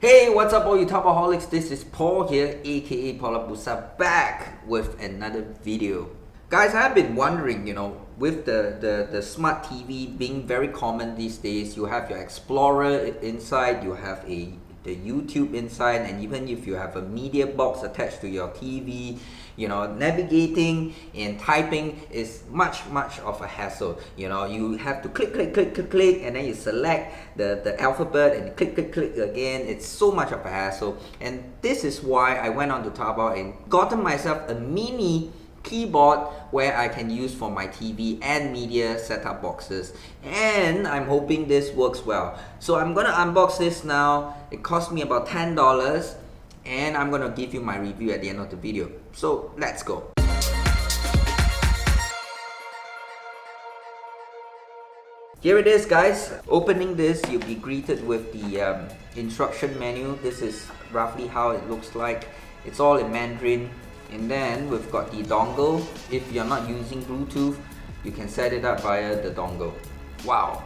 Hey, what's up all you Topaholics? This is Paul here, aka Paulapusa, back with another video. Guys, I've been wondering, with the smart TV being very common these days, you have your Explorer inside, you have the YouTube inside, and even if you have a media box attached to your TV, navigating and typing is much of a hassle. You have to click, and then you select the alphabet and click again. It's so much of a hassle, and this is why I went on to Taobao and gotten myself a mini keyboard where I can use for my TV and media setup boxes, and I'm hoping this works well. So I'm gonna unbox this now. It cost me about $10, and I'm gonna give you my review at the end of the video. So let's go. Here it is, guys. Opening this, you'll be greeted with the instruction menu. This is roughly how it looks like. It's all in Mandarin. And then we've got the dongle. If you're not using Bluetooth, you can set it up via the dongle. Wow,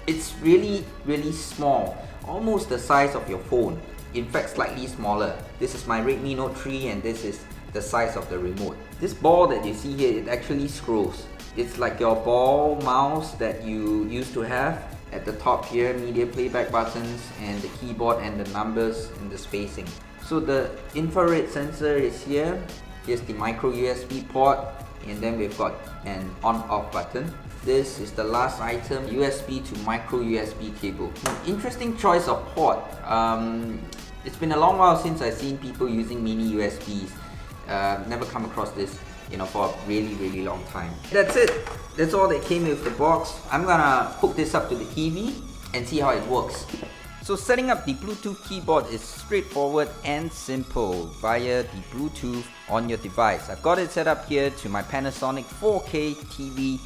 it's really small, almost the size of your phone. In fact, slightly smaller. This is my Redmi Note 3 and this is the size of the remote. This ball that you see here, it actually scrolls. It's like your ball mouse that you used to have. At the top here, media playback buttons and the keyboard and the numbers and the spacing. So the infrared sensor is here. Here's the micro USB port, and then we've got an on-off button. This is the last item, USB to micro USB cable. Interesting choice of port. It's been a long while since I've seen people using mini USBs. Never come across this for a really long time. That's it. That's all that came with the box. I'm gonna hook this up to the TV and see how it works. So setting up the Bluetooth keyboard is straightforward and simple via the Bluetooth on your device. I've got it set up here to my Panasonic 4K TV,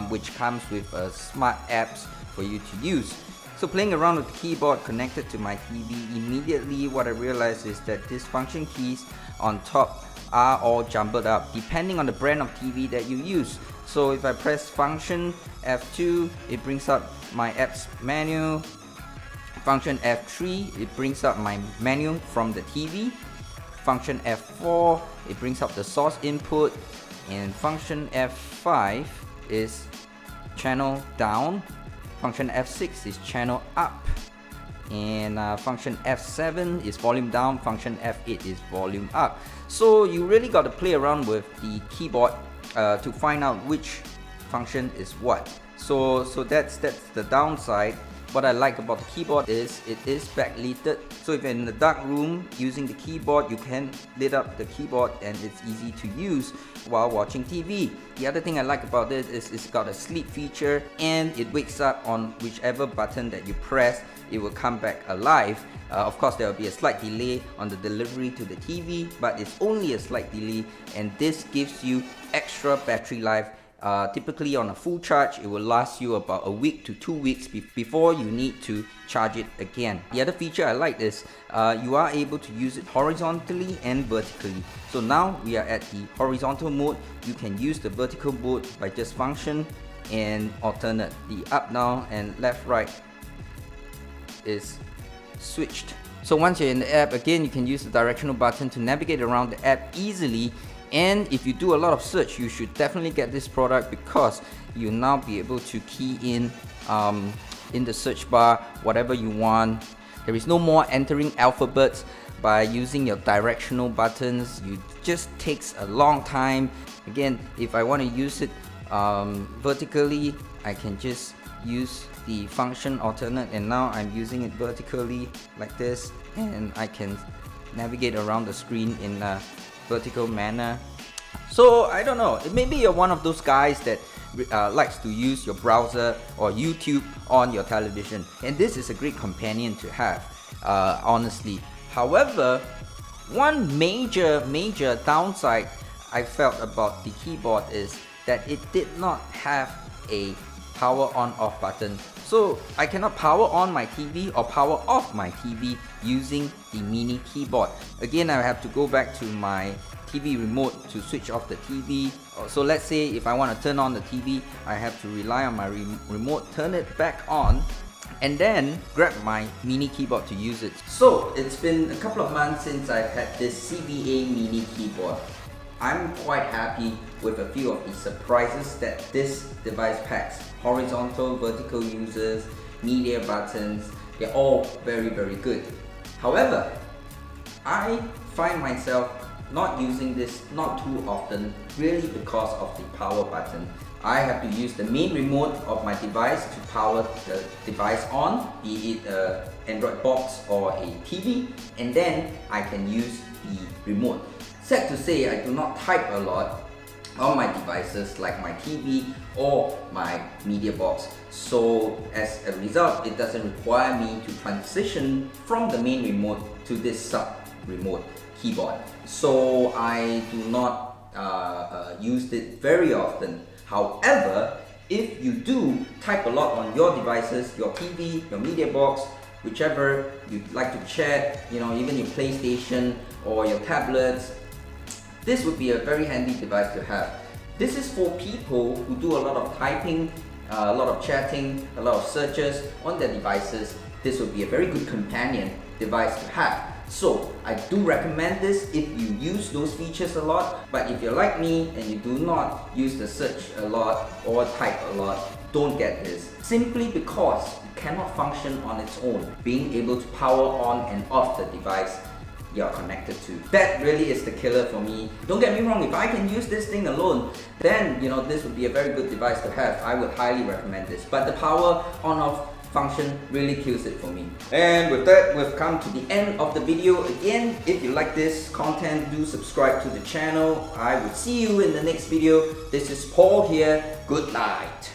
which comes with smart apps for you to use. So playing around with the keyboard connected to my TV, immediately what I realized is that these function keys on top are all jumbled up depending on the brand of TV that you use. So if I press function F2, it brings up my apps menu. Function F3, it brings up my menu from the TV. Function F4, it brings up the source input. And function F5 is channel down. Function F6 is channel up. And function F7 is volume down. Function F8 is volume up. So you really got to play around with the keyboard to find out which function is what. So that's the downside. What I like about the keyboard is it is backlighted, so if you're in the dark room using the keyboard, you can lit up the keyboard and it's easy to use while watching TV. The other thing I like about this is it's got a sleep feature, and it wakes up on whichever button that you press, it will come back alive. Of course, there will be a slight delay on the delivery to the TV, but it's only a slight delay, and this gives you extra battery life. Typically on a full charge, it will last you about a week to 2 weeks before you need to charge it again. The other feature I like is you are able to use it horizontally and vertically. So now we are at the horizontal mode. You can use the vertical mode by just function and alternate. The up, down and left, right is switched. So once you're in the app, again, you can use the directional button to navigate around the app easily. And if you do a lot of search, you should definitely get this product because you'll now be able to key in the search bar whatever you want. There is no more entering alphabets by using your directional buttons. It just takes a long time. Again, if I want to use it vertically, I can just use the function alternate, and now I'm using it vertically like this, and I can navigate around the screen in a vertical manner. So I don't know, maybe you're one of those guys that likes to use your browser or YouTube on your television, and this is a great companion to have, honestly. However, one major downside I felt about the keyboard is that it did not have a power on off button. So I cannot power on my TV or power off my TV using the mini keyboard. Again, I have to go back to my TV remote to switch off the TV. So let's say if I want to turn on the TV, I have to rely on my remote, turn it back on, and then grab my mini keyboard to use it. So it's been a couple of months since I've had this CVA mini keyboard. I'm quite happy with a few of the surprises that this device packs. Horizontal, vertical users, media buttons, they're all very good. However, I find myself not using this not too often, really because of the power button. I have to use the main remote of my device to power the device on, be it an Android box or a TV, and then I can use the remote. Sad to say, I do not type a lot on my devices like my TV or my media box. So as a result, it doesn't require me to transition from the main remote to this sub-remote keyboard. So I do not use it very often. However, if you do type a lot on your devices, your TV, your media box, whichever you like to chat, even your PlayStation or your tablets, this would be a very handy device to have. This is for people who do a lot of typing, a lot of chatting, a lot of searches on their devices. This would be a very good companion device to have. So I do recommend this if you use those features a lot, but if you're like me and you do not use the search a lot or type a lot, don't get this. Simply because it cannot function on its own, being able to power on and off the device you're connected to. That really is the killer for me. Don't get me wrong, if I can use this thing alone, then this would be a very good device to have. I would highly recommend this. But the power on-off function really kills it for me. And with that, we've come to the end of the video. Again, if you like this content, do subscribe to the channel. I will see you in the next video. This is Paul here. Good night.